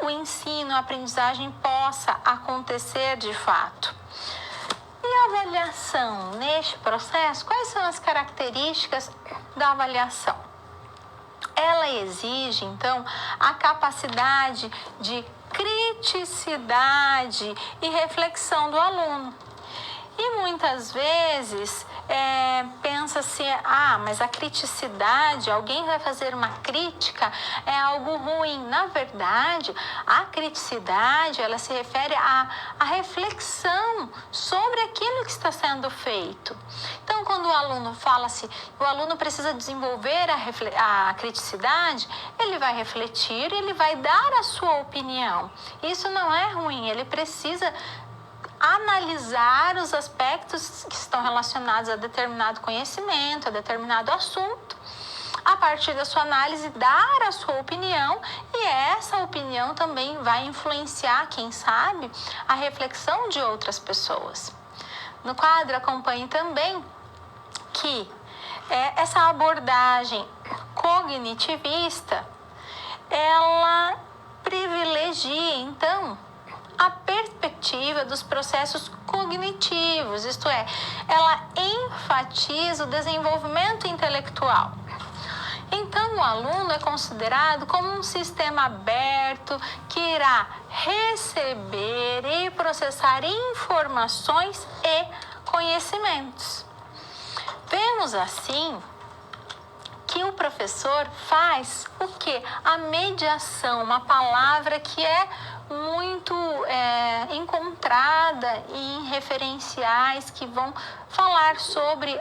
o ensino, a aprendizagem possa acontecer de fato. E a avaliação neste processo, quais são as características da avaliação? Ela exige, então, a capacidade de criticidade e reflexão do aluno. E muitas vezes pensa-se, mas a criticidade, alguém vai fazer uma crítica, é algo ruim. Na verdade, a criticidade, ela se refere à reflexão sobre aquilo que está sendo feito. Então, quando o aluno fala-se, o aluno precisa desenvolver a criticidade, ele vai refletir, ele vai dar a sua opinião. Isso não é ruim, ele precisa analisar os aspectos que estão relacionados a determinado conhecimento, a determinado assunto. A partir da sua análise, dar a sua opinião, e essa opinião também vai influenciar, quem sabe, a reflexão de outras pessoas. No quadro, acompanhe também que essa abordagem cognitivista, ela privilegia, então, a perspectiva dos processos cognitivos, isto é, ela enfatiza o desenvolvimento intelectual. Então, o aluno é considerado como um sistema aberto que irá receber e processar informações e conhecimentos. Vemos assim que o professor faz o quê? A mediação, uma palavra que é muito encontrada em referenciais que vão falar sobre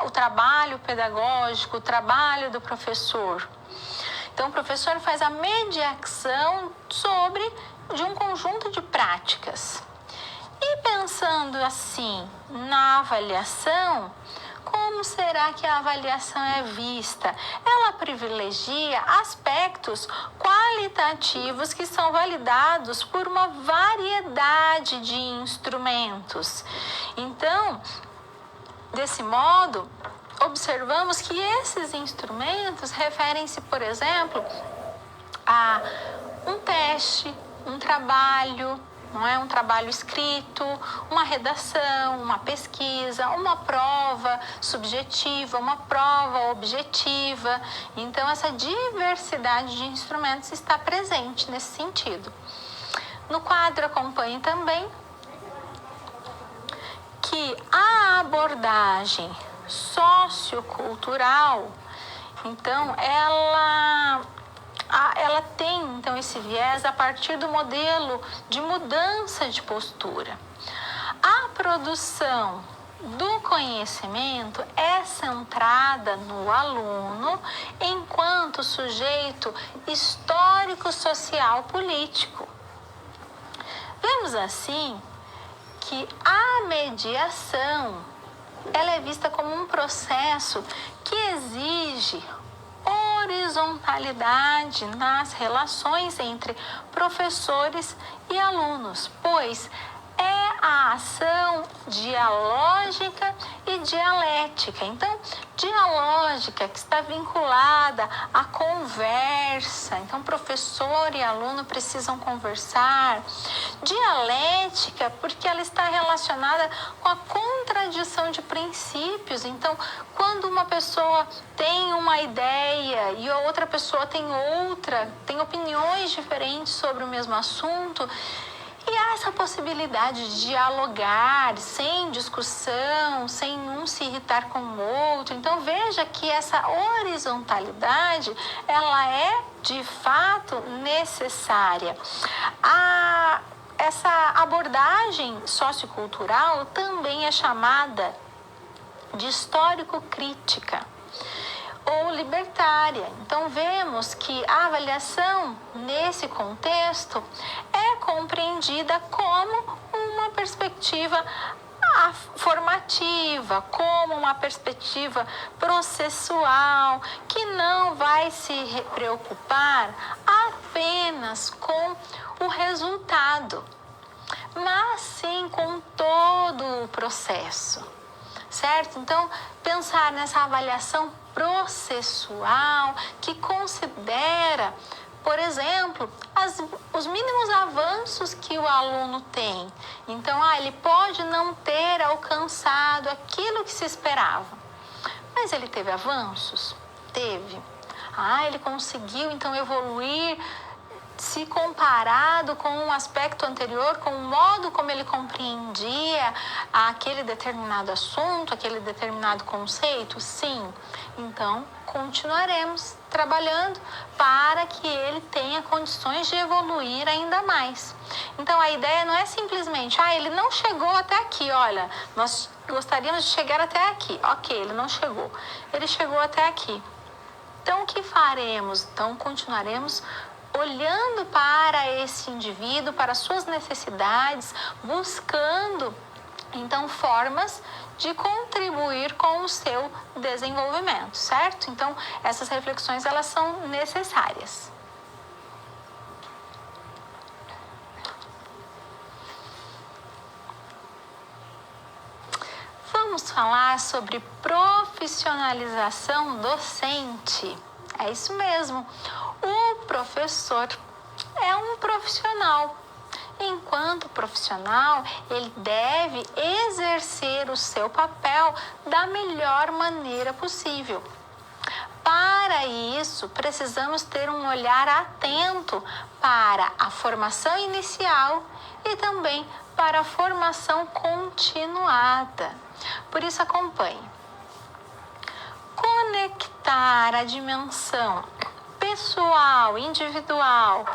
o trabalho pedagógico, o trabalho do professor. Então, o professor faz a mediação de um conjunto de práticas. E pensando assim na avaliação, como será que a avaliação é vista? Ela privilegia aspectos qualitativos que são validados por uma variedade de instrumentos. Então, desse modo, observamos que esses instrumentos referem-se, por exemplo, a um teste, um trabalho, não é? Um trabalho escrito, uma redação, uma pesquisa, uma prova subjetiva, uma prova objetiva. Então, essa diversidade de instrumentos está presente nesse sentido. No quadro, acompanhe também que a abordagem sociocultural, então, ela tem, então, esse viés a partir do modelo de mudança de postura. A produção do conhecimento é centrada no aluno enquanto sujeito histórico-social-político. Vemos assim que a mediação, ela é vista como um processo que exige horizontalidade nas relações entre professores e alunos, pois é a ação dialógica e dialética. Então, dialógica, que está vinculada à conversa. Então, professor e aluno precisam conversar. Dialética, porque ela está relacionada com a contradição de princípios. Então, quando uma pessoa tem uma ideia e a outra pessoa tem outra, tem opiniões diferentes sobre o mesmo assunto, e há essa possibilidade de dialogar sem discussão, sem um se irritar com o outro. Então, veja que essa horizontalidade, ela é, de fato, necessária. Essa abordagem sociocultural também é chamada de histórico-crítica. ou libertária. Então, vemos que a avaliação, nesse contexto, é compreendida como uma perspectiva formativa, como uma perspectiva processual, que não vai se preocupar apenas com o resultado, mas sim com todo o processo, certo? Então, pensar nessa avaliação processual que considera, por exemplo, os mínimos avanços que o aluno tem. Então, ele pode não ter alcançado aquilo que se esperava, mas ele teve avanços? Teve. Ele conseguiu, então, evoluir se comparado com o aspecto anterior, com o modo como ele compreendia aquele determinado assunto, aquele determinado conceito? Sim. Então, continuaremos trabalhando para que ele tenha condições de evoluir ainda mais. Então, a ideia não é simplesmente, ele não chegou até aqui, olha, nós gostaríamos de chegar até aqui. Ok, ele não chegou. Ele chegou até aqui. Então, o que faremos? Então, continuaremos olhando para esse indivíduo, para suas necessidades, buscando, então, formas de contribuir com o seu desenvolvimento, certo? Então, essas reflexões, elas são necessárias. Vamos falar sobre profissionalização docente. É isso mesmo. O professor é um profissional. Enquanto profissional, ele deve exercer o seu papel da melhor maneira possível. Para isso, precisamos ter um olhar atento para a formação inicial e também para a formação continuada. Por isso, acompanhe. Conectar a dimensão pessoal, individual,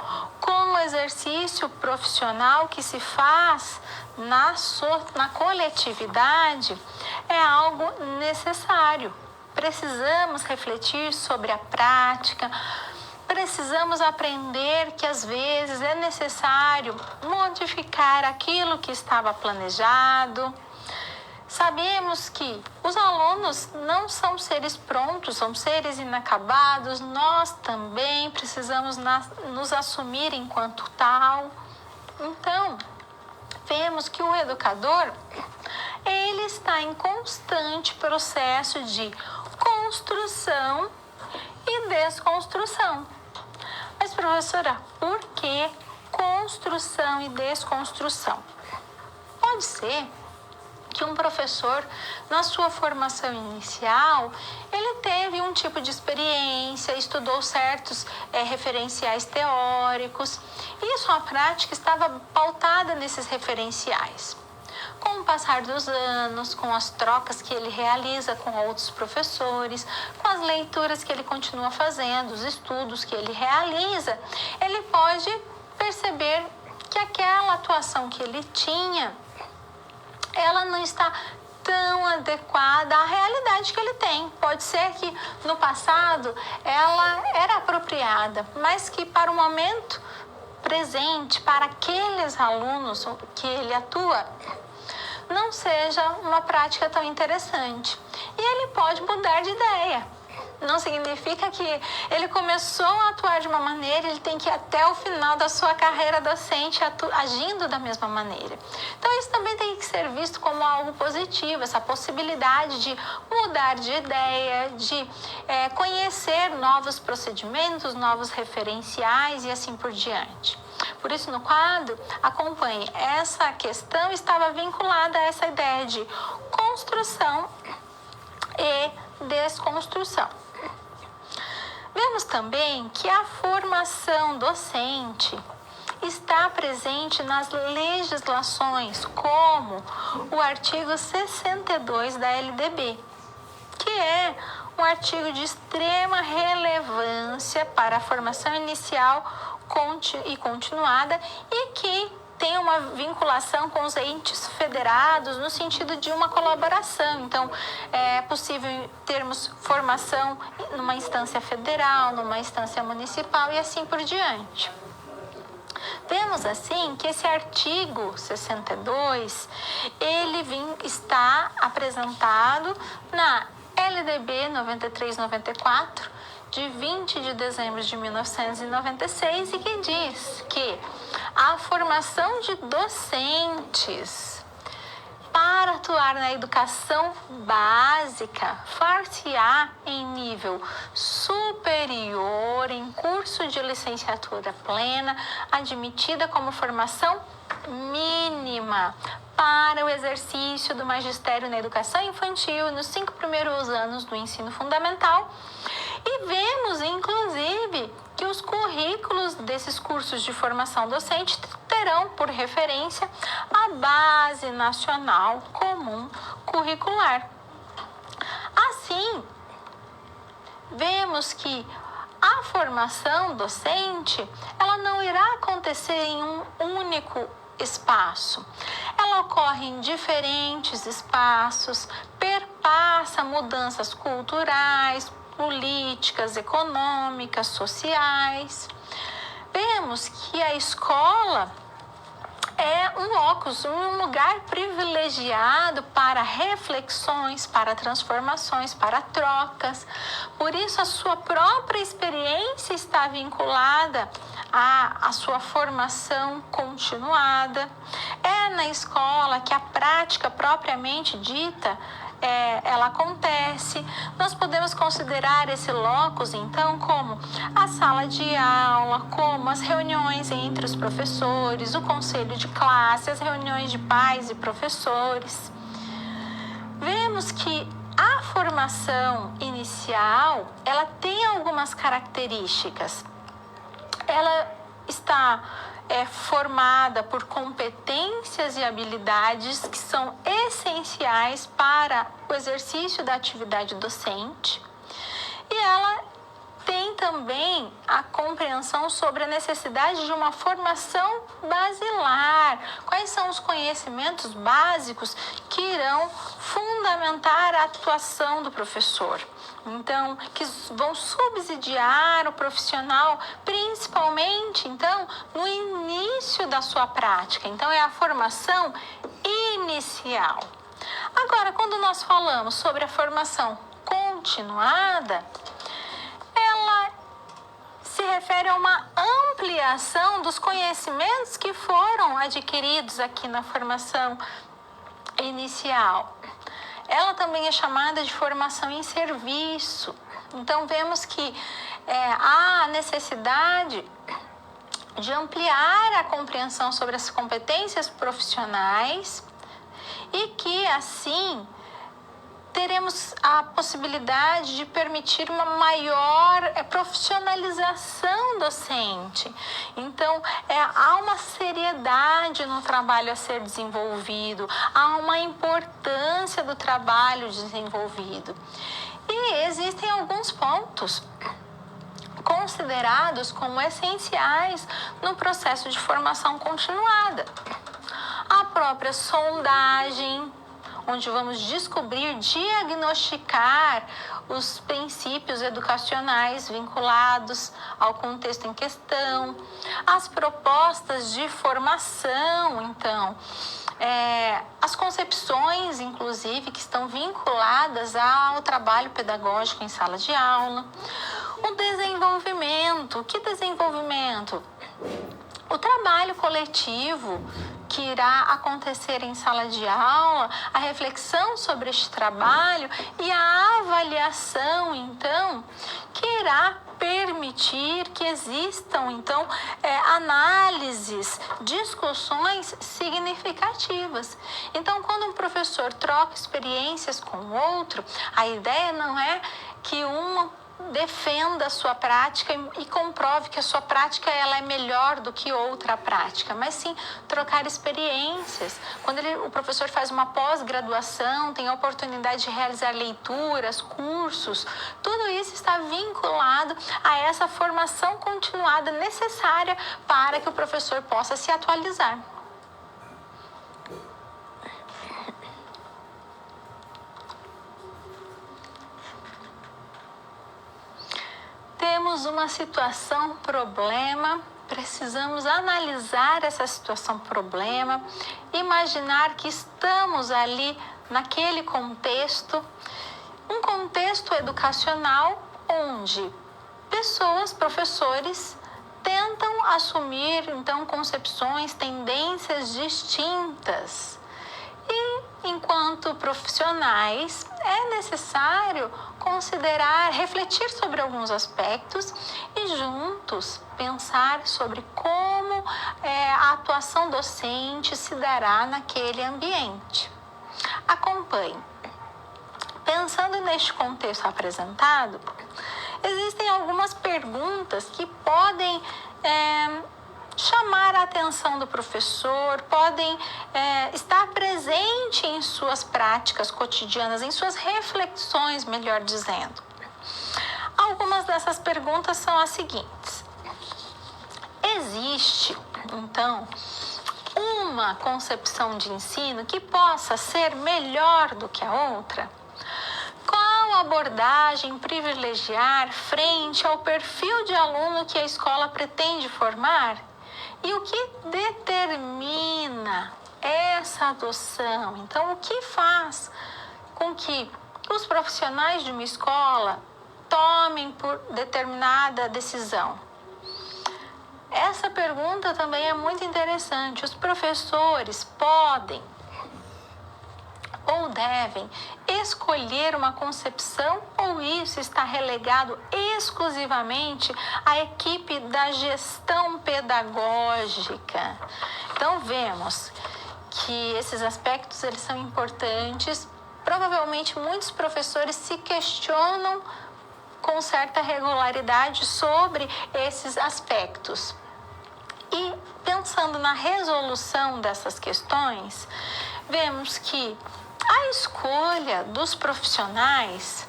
com o exercício profissional que se faz na coletividade é algo necessário. Precisamos refletir sobre a prática, precisamos aprender que às vezes é necessário modificar aquilo que estava planejado. Sabemos que os alunos não são seres prontos, são seres inacabados. Nós também precisamos nos assumir enquanto tal. Então, vemos que o educador, ele está em constante processo de construção e desconstrução. Mas, professora, por que construção e desconstrução? Pode ser que um professor, na sua formação inicial, ele teve um tipo de experiência, estudou certos referenciais teóricos, e sua prática estava pautada nesses referenciais. Com o passar dos anos, com as trocas que ele realiza com outros professores, com as leituras que ele continua fazendo, os estudos que ele realiza, ele pode perceber que aquela atuação que ele tinha, ela não está tão adequada à realidade que ele tem. Pode ser que no passado ela era apropriada, mas que para o momento presente, para aqueles alunos que ele atua, não seja uma prática tão interessante. E ele pode mudar de ideia. Não significa que ele começou a atuar de uma maneira, ele tem que ir até o final da sua carreira docente agindo da mesma maneira. Então, isso também tem que ser visto como algo positivo, essa possibilidade de mudar de ideia, de conhecer novos procedimentos, novos referenciais e assim por diante. Por isso, no quadro, acompanhe. Essa questão estava vinculada a essa ideia de construção e desconstrução. Vemos também que a formação docente está presente nas legislações, como o artigo 62 da LDB, que é um artigo de extrema relevância para a formação inicial e continuada e que tem uma vinculação com os entes federados no sentido de uma colaboração. Então, é possível termos formação numa instância federal, numa instância municipal e assim por diante. Vemos assim que esse artigo 62, ele está apresentado na LDB 93/94, de 20 de dezembro de 1996, e que diz que a formação de docentes para atuar na educação básica far-se-á em nível superior, em curso de licenciatura plena, admitida como formação mínima para o exercício do magistério na educação infantil nos 5 primeiros anos do ensino fundamental. E vemos, inclusive, que os currículos desses cursos de formação docente terão por referência a Base Nacional Comum Curricular. Assim, vemos que a formação docente, ela não irá acontecer em um único espaço. Ela ocorre em diferentes espaços, perpassa mudanças culturais, políticas, econômicas, sociais. Vemos que a escola é um locus, um lugar privilegiado para reflexões, para transformações, para trocas. Por isso, a sua própria experiência está vinculada à sua formação continuada. É na escola que a prática propriamente dita ela acontece. Nós podemos considerar esse locus, então, como a sala de aula, como as reuniões entre os professores, o conselho de classe, as reuniões de pais e professores. Vemos que a formação inicial, ela tem algumas características. Ela está formada por competências e habilidades que são essenciais para o exercício da atividade docente, e ela tem também a compreensão sobre a necessidade de uma formação basilar. Quais são os conhecimentos básicos que irão fundamentar a atuação do professor? Então, que vão subsidiar o profissional, principalmente, então, no início da sua prática. Então, é a formação inicial. Agora, quando nós falamos sobre a formação continuada, ela se refere a uma ampliação dos conhecimentos que foram adquiridos aqui na formação inicial. Ela também é chamada de formação em serviço. Então, vemos que há necessidade de ampliar a compreensão sobre as competências profissionais e que, assim, teremos a possibilidade de permitir uma maior profissionalização docente. Então, há uma seriedade no trabalho a ser desenvolvido, há uma importância do trabalho desenvolvido. E existem alguns pontos considerados como essenciais no processo de formação continuada. A própria sondagem, onde vamos descobrir, diagnosticar os princípios educacionais vinculados ao contexto em questão, as propostas de formação, então, as concepções, inclusive, que estão vinculadas ao trabalho pedagógico em sala de aula, o desenvolvimento. Que desenvolvimento? O trabalho coletivo que irá acontecer em sala de aula, a reflexão sobre este trabalho e a avaliação, então, que irá permitir que existam, então, análises, discussões significativas. Então, quando um professor troca experiências com o outro, a ideia não é que uma defenda a sua prática e comprove que a sua prática ela é melhor do que outra prática, mas sim trocar experiências. Quando o professor faz uma pós-graduação, tem a oportunidade de realizar leituras, cursos, tudo isso está vinculado a essa formação continuada necessária para que o professor possa se atualizar. temos uma situação problema, precisamos analisar essa situação problema, imaginar que estamos ali naquele contexto, um contexto educacional onde pessoas, professores, tentam assumir então concepções, tendências distintas. E enquanto profissionais, é necessário considerar, refletir sobre alguns aspectos e juntos pensar sobre como a atuação docente se dará naquele ambiente. Acompanhe. Pensando neste contexto apresentado, existem algumas perguntas que podem chamar a atenção do professor, podem estar presente em suas práticas cotidianas, em suas reflexões, melhor dizendo. Algumas dessas perguntas são as seguintes. Existe, então, uma concepção de ensino que possa ser melhor do que a outra? Qual abordagem privilegiar frente ao perfil de aluno que a escola pretende formar? E o que determina essa adoção? Então, o que faz com que os profissionais de uma escola tomem por determinada decisão? Essa pergunta também é muito interessante. Os professores podem ou devem escolher uma concepção, ou isso está relegado exclusivamente à equipe da gestão pedagógica? Então vemos que esses aspectos eles são importantes. Provavelmente muitos professores se questionam com certa regularidade sobre esses aspectos. E pensando na resolução dessas questões, vemos que a escolha dos profissionais,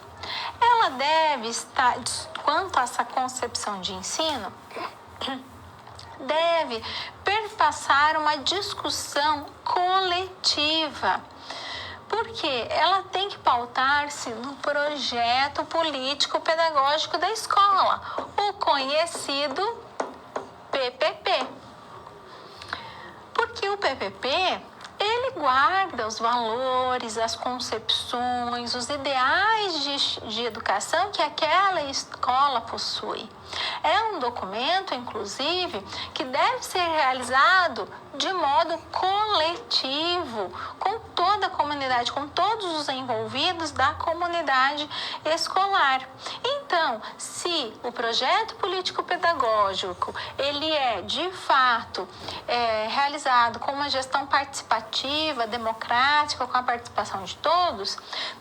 ela deve estar, quanto a essa concepção de ensino, deve perpassar uma discussão coletiva, porque ela tem que pautar-se no projeto político-pedagógico da escola, o conhecido PPP. Porque o PPP ele guarda os valores, as concepções, os ideais de educação que aquela escola possui. É um documento, inclusive, que deve ser realizado de modo coletivo, com toda a comunidade, com todos os envolvidos da comunidade escolar. Então, se o projeto político-pedagógico ele é, de fato, realizado com uma gestão participativa, democrática, com a participação de todos,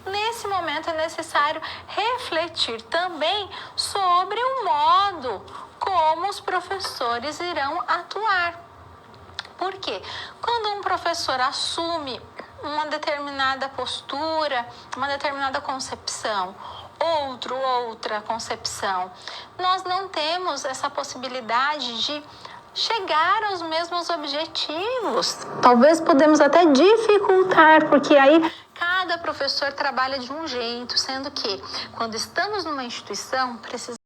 nesse momento é necessário refletir também sobre o modo como os professores irão atuar. Por quê? Quando um professor assume uma determinada postura, uma determinada concepção, outra concepção, nós não temos essa possibilidade de chegar aos mesmos objetivos. Talvez podemos até dificultar, porque aí cada professor trabalha de um jeito, sendo que quando estamos numa instituição, precisamos